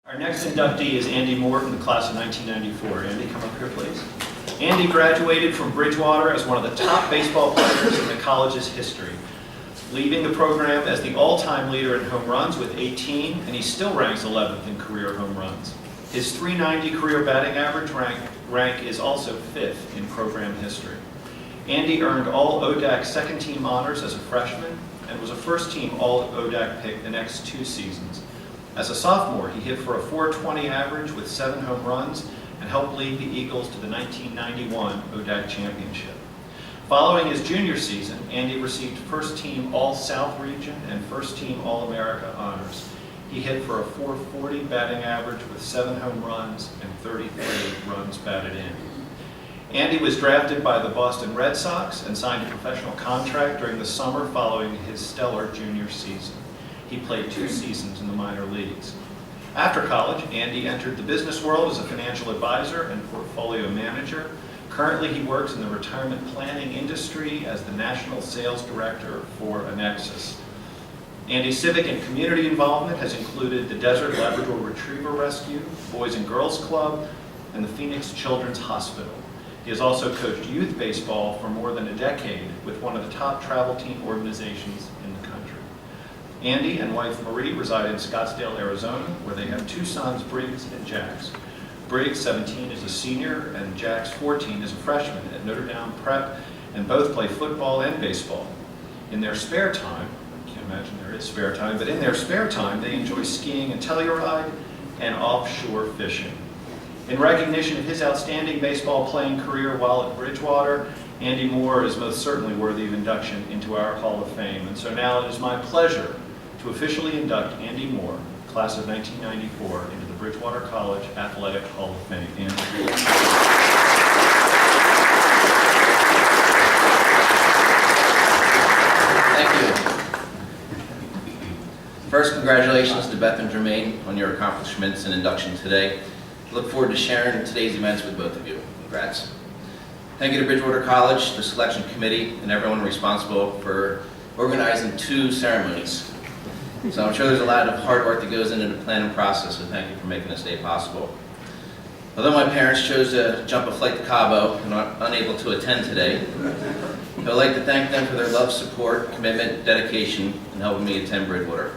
Our next inductee is Andy Moore from the class of 1994. Andy, come up here, please. Andy graduated from Bridgewater as one of the top baseball players in the college's history, leading the program as the all-time leader in home runs with 18, and he still ranks 11th in career home runs. His .390 career batting average rank is also 5th in program history. Andy earned all ODAC second-team honors as a freshman and was a first-team all-ODAC pick the next 2 seasons. As a sophomore, he hit for a .420 average with 7 home runs and helped lead the Eagles to the 1991 ODAC championship. Following his junior season, Andy received first-team All-South Region and first-team All-America honors. He hit for a .440 batting average with 7 home runs and 33 runs batted in. Andy was drafted by the Boston Red Sox and signed a professional contract during the summer following his stellar junior season. He played 2 seasons in the minor leagues. After college, Andy entered the business world as a financial advisor and portfolio manager. Currently, he works in the retirement planning industry as the national sales director for Annexus. Andy's civic and community involvement has included the Desert Labrador Retriever Rescue, Boys and Girls Club, and the Phoenix Children's Hospital. He has also coached youth baseball for more than a decade with one of the top travel team organizations in the country. Andy and wife Marie reside in Scottsdale, Arizona, where they have 2 sons, Briggs and Jax. Briggs, 17, is a senior, and Jax, 14, is a freshman at Notre Dame Prep, and both play football and baseball. In their spare time, I can't imagine there is spare time, but in their spare time, they enjoy skiing and Telluride and offshore fishing. In recognition of his outstanding baseball playing career while at Bridgewater, Andy Moore is most certainly worthy of induction into our Hall of Fame. And so now it is my pleasure to officially induct Andy Moore, class of 1994, into the Bridgewater College Athletic Hall of Fame. Andy. Thank you. First, congratulations to Beth and Jermaine on your accomplishments and induction today. I look forward to sharing today's events with both of you. Congrats. Thank you to Bridgewater College, the selection committee, and everyone responsible for organizing 2 ceremonies. So I'm sure there's a lot of hard work that goes into the planning process, so thank you for making this day possible. Although my parents chose to jump a flight to Cabo and are unable to attend today, I would like to thank them for their love, support, commitment, dedication, and helping me attend Bridgewater.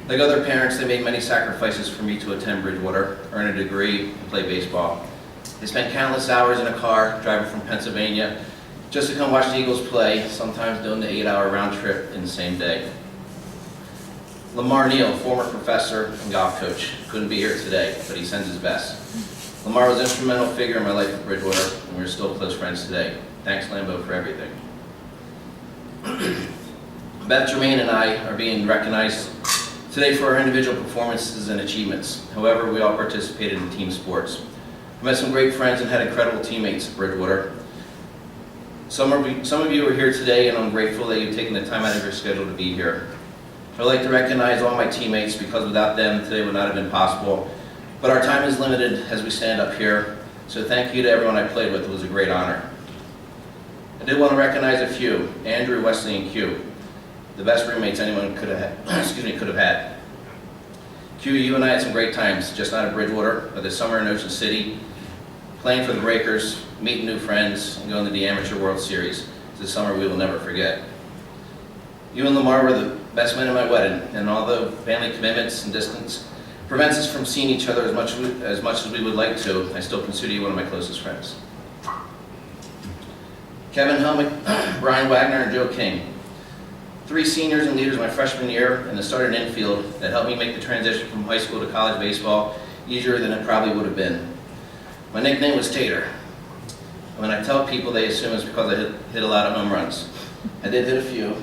Like other parents, they made many sacrifices for me to attend Bridgewater, earn a degree, and play baseball. They spent countless hours in a car driving from Pennsylvania just to come watch the Eagles play, sometimes doing the 8-hour round trip in the same day. Lamar Neal, former professor and golf coach, couldn't be here today, but he sends his best. Lamar was an instrumental figure in my life at Bridgewater, and we're still close friends today. Thanks, Lambo, for everything. Beth, Jermaine, and I are being recognized today for our individual performances and achievements. However, we all participated in team sports. I met some great friends and had incredible teammates at Bridgewater. Some of you are here today, and I'm grateful that you've taken the time out of your schedule to be here. I'd like to recognize all my teammates because without them, today would not have been possible. But our time is limited as we stand up here, so thank you to everyone I played with. It was a great honor. I did want to recognize a few: Andrew, Wesley, and Q, the best roommates anyone could have had. Q, you and I had some great times, just not at Bridgewater, but this summer in Ocean City, playing for the Breakers, meeting new friends, and going to the Amateur World Series. It's a summer we will never forget. You and Lamar were the best men at my wedding, and although family commitments and distance prevents us from seeing each other as much as we would like to, I still consider you one of my closest friends. Kevin Helmick, Brian Wagner, and Joe King. 3 seniors and leaders my freshman year and the start in infield that helped me make the transition from high school to college baseball easier than it probably would have been. My nickname was Tater. When I tell people, they assume it's because I hit a lot of home runs. I did hit a few,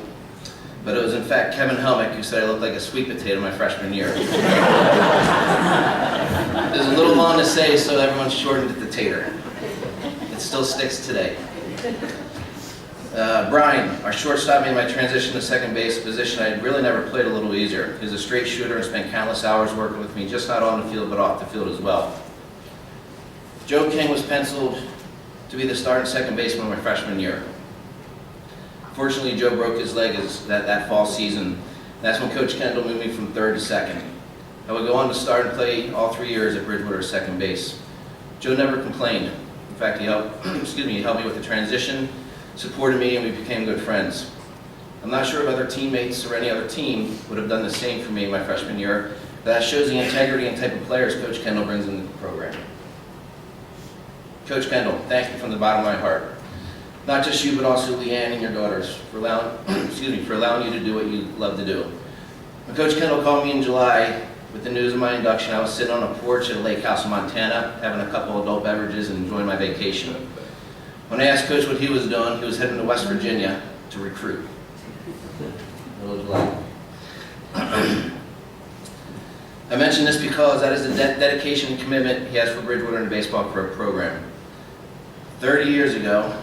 but it was in fact Kevin Helmick who said I looked like a sweet potato my freshman year. It was a little long to say, so everyone shortened it to Tater. It still sticks today. Brian, our shortstop, made my transition to second base, a position I had really never played a little easier. He was a straight shooter and spent countless hours working with me, just not on the field, but off the field as well. Joe King was penciled to be the starting second baseman my freshman year. Fortunately, Joe broke his leg that fall season. That's when Coach Kendall moved me from third to second. I would go on to start and play all 3 years at Bridgewater second base. Joe never complained. In fact, he helped, he helped me with the transition, supported me, and we became good friends. I'm not sure if other teammates or any other team would have done the same for me in my freshman year, but that shows the integrity and type of players Coach Kendall brings into the program. Coach Kendall, thank you from the bottom of my heart. Not just you, but also Leanne and your daughters for allowing, for allowing you to do what you love to do. When Coach Kendall called me in July with the news of my induction, I was sitting on a porch at a lake house in Montana, having a couple adult beverages and enjoying my vacation. When I asked Coach what he was doing, he was heading to West Virginia to recruit. Middle of July. I mention this because that is the dedication and commitment he has for Bridgewater and the baseball program. 30 years ago,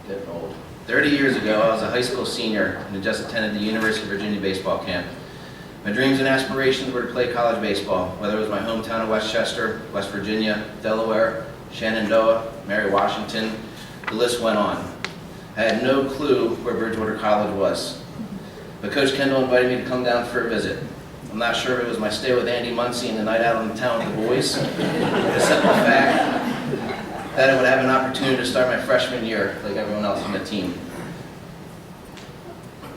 getting old. 30 years ago, I was a high school senior and had just attended the University of Virginia baseball camp. My dreams and aspirations were to play college baseball, whether it was my hometown of Westchester, West Virginia, Delaware, Shenandoah, Mary Washington, the list went on. I had no clue where Bridgewater College was, but Coach Kendall invited me to come down for a visit. I'm not sure if it was my stay with Andy Muncie and the night out on the town with the boys, the simple fact that I would have an opportunity to start my freshman year like everyone else on the team.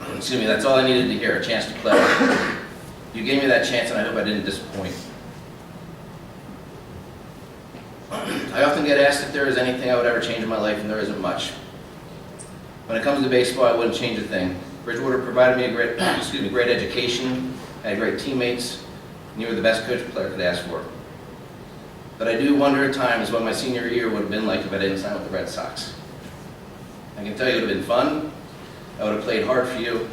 That's all I needed to hear, a chance to play. You gave me that chance and I hope I didn't disappoint. I often get asked if there is anything I would ever change in my life, and there isn't much. When it comes to baseball, I wouldn't change a thing. Bridgewater provided me a great, great education, I had great teammates, and you were the best coach a player could ask for. But I do wonder at times what my senior year would have been like if I didn't sign with the Red Sox. I can tell you it would have been fun. I would have played hard for you.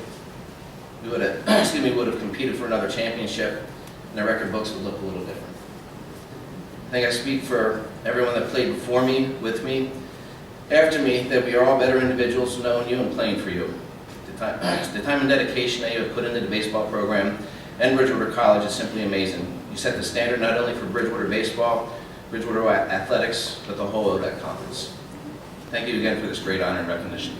We would have, would have competed for another championship, and the record books would look a little different. I think I speak for everyone that played before me, with me, after me, that we are all better individuals knowing you and playing for you. The time and dedication that you have put into the baseball program and Bridgewater College is simply amazing. You set the standard not only for Bridgewater baseball, Bridgewater athletics, but the whole of that conference. Thank you again for this great honor and recognition.